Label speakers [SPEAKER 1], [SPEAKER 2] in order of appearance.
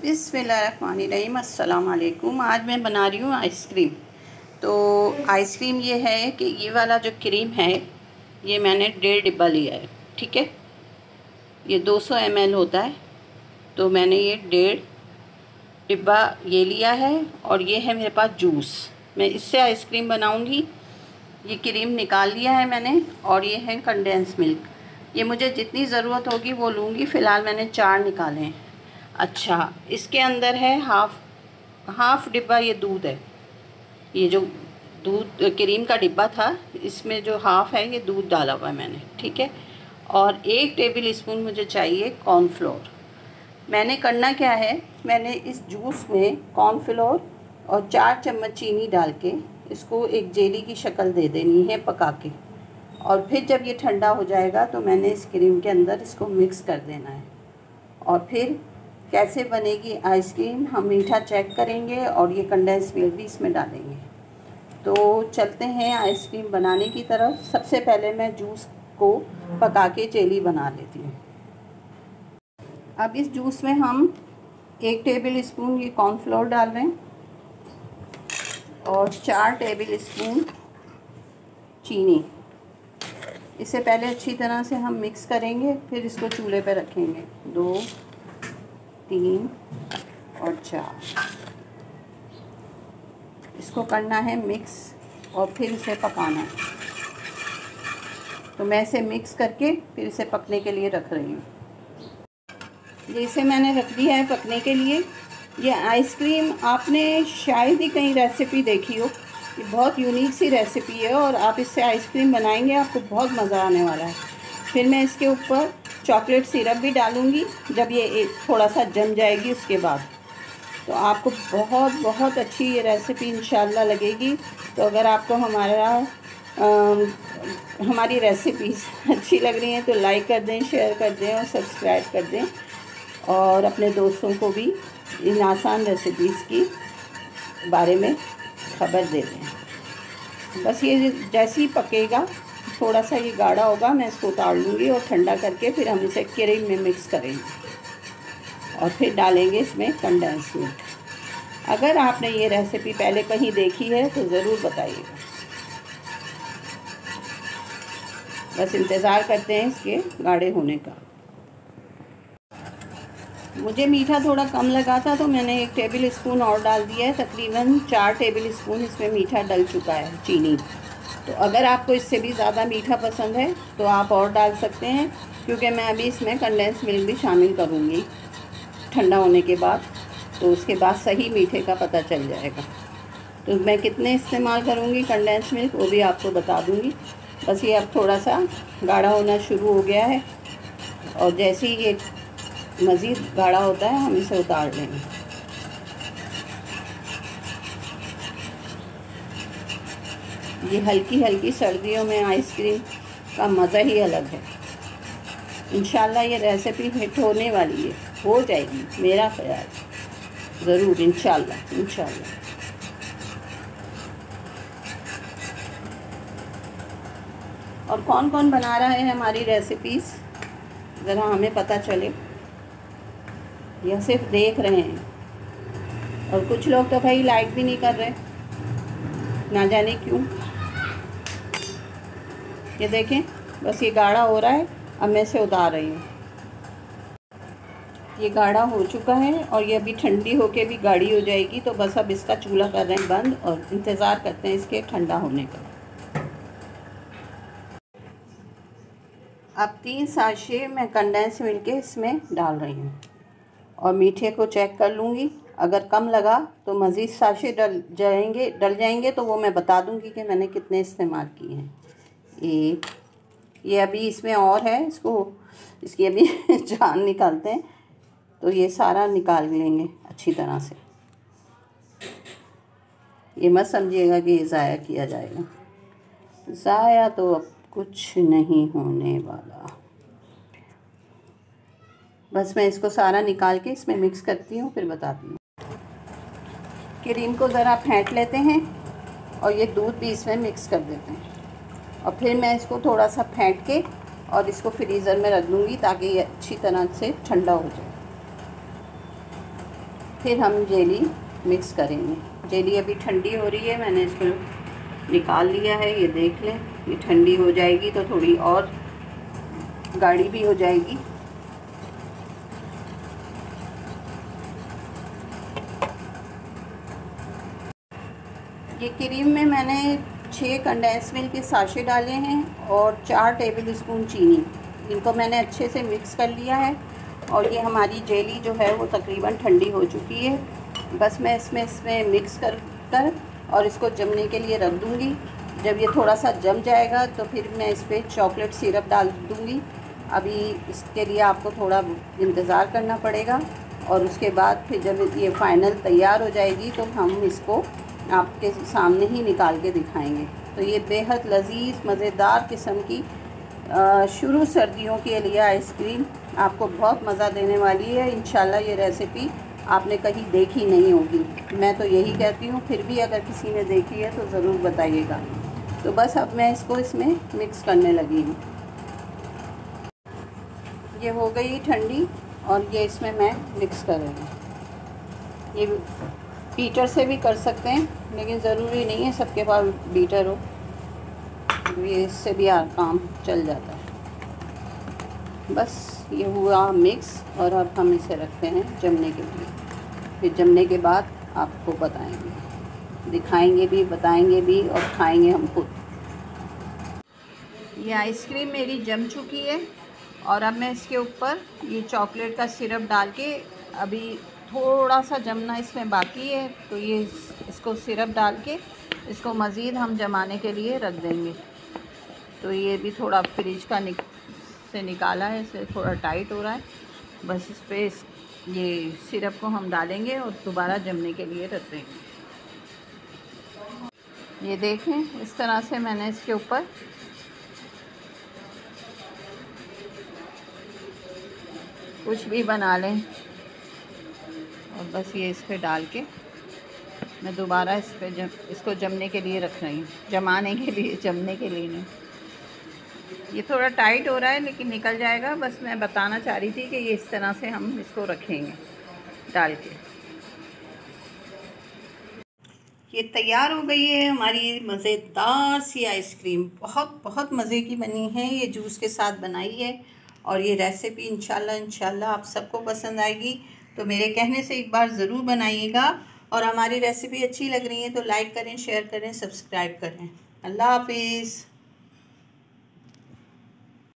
[SPEAKER 1] बिस्मिल्लाहिर्रहमानिर्रहीम। अस्सलाम वालेकुम। आज मैं बना रही हूँ आइसक्रीम। तो आइसक्रीम ये है कि ये वाला जो क्रीम है ये मैंने 1.5 डिब्बा लिया है। ठीक है, ये 200 ml होता है, तो मैंने ये 1.5 डिब्बा ये लिया है। और ये है मेरे पास जूस, मैं इससे आइसक्रीम बनाऊँगी। ये क्रीम निकाल लिया है मैंने, और ये है कंडेंस मिल्क। ये मुझे जितनी ज़रूरत होगी वो लूँगी। फ़िलहाल मैंने 4 निकाले हैं। अच्छा, इसके अंदर है हाफ़ डिब्बा ये दूध है। ये जो दूध क्रीम का डिब्बा था, इसमें जो हाफ़ है ये दूध डाला हुआ है मैंने। ठीक है, और 1 टेबल स्पून मुझे चाहिए कॉर्नफ्लोर। मैंने करना क्या है, मैंने इस जूस में कॉर्नफ्लोर और 4 चम्मच चीनी डाल के इसको एक जेली की शक्ल दे देनी है पका के। और फिर जब ये ठंडा हो जाएगा तो मैंने इस क्रीम के अंदर इसको मिक्स कर देना है। और फिर कैसे बनेगी आइसक्रीम, हम मीठा चेक करेंगे और ये कंडेंस मिल्क भी इसमें डालेंगे। तो चलते हैं आइसक्रीम बनाने की तरफ। सबसे पहले मैं जूस को पका के जेली बना लेती हूँ। अब इस जूस में हम 1 टेबल स्पून ये कॉर्नफ्लोर डाल रहे हैं और 4 टेबल स्पून चीनी। इसे पहले अच्छी तरह से हम मिक्स करेंगे, फिर इसको चूल्हे पे रखेंगे। 2, 3 और 4। इसको करना है मिक्स और फिर इसे पकाना है। तो मैं इसे मिक्स करके फिर इसे पकने के लिए रख रही हूँ। जैसे मैंने रख दिया है पकने के लिए। ये आइसक्रीम आपने शायद ही कहीं रेसिपी देखी हो, ये बहुत यूनिक सी रेसिपी है और आप इससे आइसक्रीम बनाएंगे, आपको बहुत मज़ा आने वाला है। फिर मैं इसके ऊपर चॉकलेट सिरप भी डालूँगी जब ये थोड़ा सा जम जाएगी उसके बाद। तो आपको बहुत बहुत अच्छी ये रेसिपी इंशाल्लाह लगेगी। तो अगर आपको हमारी रेसिपीज़ अच्छी लग रही हैं तो लाइक कर दें, शेयर कर दें और सब्सक्राइब कर दें, और अपने दोस्तों को भी इन आसान रेसिपीज़ की बारे में खबर दे दें। बस ये जैसे ही पकेगा, थोड़ा सा ये गाढ़ा होगा, मैं इसको उतार लूँगी और ठंडा करके फिर हम इसे क्रीम में मिक्स करेंगे और फिर डालेंगे इसमें कंडेंस मिल्क। अगर आपने ये रेसिपी पहले कहीं देखी है तो ज़रूर बताइएगा। बस इंतज़ार करते हैं इसके गाढ़े होने का। मुझे मीठा थोड़ा कम लगा था तो मैंने 1 टेबल स्पून और डाल दिया है। तकरीबन 4 टेबल स्पून इसमें मीठा डल चुका है, चीनी। तो अगर आपको इससे भी ज़्यादा मीठा पसंद है तो आप और डाल सकते हैं, क्योंकि मैं अभी इसमें कंडेंस मिल्क भी शामिल करूँगी ठंडा होने के बाद। तो उसके बाद सही मीठे का पता चल जाएगा। तो मैं कितने इस्तेमाल करूँगी कंडेंस मिल्क वो भी आपको बता दूँगी। बस ये अब थोड़ा सा गाढ़ा होना शुरू हो गया है, और जैसे ही ये मज़ीद गाढ़ा होता है हम इसे उतार लेंगे। ये हल्की हल्की सर्दियों में आइसक्रीम का मज़ा ही अलग है। इंशाल्लाह ये रेसिपी हिट होने वाली है, हो जाएगी, मेरा ख्याल ज़रूर, इंशाल्लाह इंशाल्लाह। और कौन कौन बना रहा है हमारी रेसिपीज़, ज़रा हमें पता चले, या सिर्फ देख रहे हैं। और कुछ लोग तो भाई लाइक भी नहीं कर रहे, ना जाने क्यों। ये देखें, बस ये गाढ़ा हो रहा है। अब मैं इसे उतार रही हूँ। ये गाढ़ा हो चुका है और ये अभी ठंडी होके भी गाढ़ी हो जाएगी। तो बस अब इसका चूल्हा कर रहे हैं बंद और इंतज़ार करते हैं इसके ठंडा होने का। अब 3 साशे मैं कंडेंस मिल्क के इसमें डाल रही हूँ और मीठे को चेक कर लूँगी। अगर कम लगा तो मज़ीद साशे डल जाएंगे तो वो मैं बता दूँगी कि मैंने कितने इस्तेमाल किए हैं। ये अभी इसमें और है, इसकी अभी जान निकालते हैं। तो ये सारा निकाल लेंगे अच्छी तरह से। ये मत समझिएगा कि ये ज़ाया किया जाएगा, ज़ाया तो अब कुछ नहीं होने वाला। बस मैं इसको सारा निकाल के इसमें मिक्स करती हूँ, फिर बताती हूँ। क्रीम को ज़रा फेंट लेते हैं और ये दूध भी इसमें मिक्स कर देते हैं, और फिर मैं इसको थोड़ा सा फेंट के और इसको फ्रीज़र में रख दूँगी ताकि ये अच्छी तरह से ठंडा हो जाए। फिर हम जेली मिक्स करेंगे। जेली अभी ठंडी हो रही है, मैंने इसको निकाल लिया है। ये देख लें, ये ठंडी हो जाएगी तो थोड़ी और गाढ़ी भी हो जाएगी। ये क्रीम में मैंने 6 कंडेंस मिल्क के साशे डाले हैं और 4 टेबल स्पून चीनी। इनको मैंने अच्छे से मिक्स कर लिया है और ये हमारी जेली जो है वो तकरीबन ठंडी हो चुकी है। बस मैं इसमें मिक्स कर और इसको जमने के लिए रख दूँगी। जब ये थोड़ा सा जम जाएगा तो फिर मैं इस पर चॉकलेट सिरप डाल दूँगी। अभी इसके लिए आपको थोड़ा इंतज़ार करना पड़ेगा और उसके बाद फिर जब ये फ़ाइनल तैयार हो जाएगी तो हम इसको आपके सामने ही निकाल के दिखाएंगे। तो ये बेहद लजीज मज़ेदार किस्म की शुरू सर्दियों के लिए आइसक्रीम आपको बहुत मज़ा देने वाली है। इंशाल्लाह ये रेसिपी आपने कहीं देखी नहीं होगी, मैं तो यही कहती हूँ। फिर भी अगर किसी ने देखी है तो ज़रूर बताइएगा। तो बस अब मैं इसको इसमें मिक्स करने लगी हूँ। ये हो गई ठंडी और ये इसमें मैं मिक्स कर रही हूँ। ये बीटर से भी कर सकते हैं, लेकिन ज़रूरी नहीं है सबके पास बीटर हो, ये इससे भी काम चल जाता है। बस ये हुआ मिक्स और अब हम इसे रखते हैं जमने के लिए। फिर जमने के बाद आपको बताएंगे, दिखाएंगे भी, बताएंगे भी और खाएंगे हम खुद। ये आइसक्रीम मेरी जम चुकी है और अब मैं इसके ऊपर ये चॉकलेट का सिरप डाल के, अभी थोड़ा सा जमना इसमें बाकी है, तो ये इसको सिरप डाल के इसको मज़ीद हम जमाने के लिए रख देंगे। तो ये भी थोड़ा फ्रिज का से निकाला है, इसे थोड़ा टाइट हो रहा है। बस इस पर ये सिरप को हम डालेंगे और दोबारा जमने के लिए रख देंगे। ये देखें, इस तरह से मैंने इसके ऊपर कुछ भी बना लें और बस ये इस पर डाल के मैं दोबारा इस पर इसको जमने के लिए रख रही हूँ, जमाने के लिए, जमने के लिए नहीं। ये थोड़ा टाइट हो रहा है लेकिन निकल जाएगा। बस मैं बताना चाह रही थी कि ये इस तरह से हम इसको रखेंगे डाल के। ये तैयार हो गई है हमारी मज़ेदार सी आइसक्रीम। बहुत बहुत मज़े की बनी है, ये जूस के साथ बनाई है और ये रेसिपी इंशाल्लाह आप सबको पसंद आएगी। तो मेरे कहने से एक बार ज़रूर बनाइएगा और हमारी रेसिपी अच्छी लग रही है तो लाइक करें, शेयर करें, सब्सक्राइब करें। अल्लाह हाफिज़।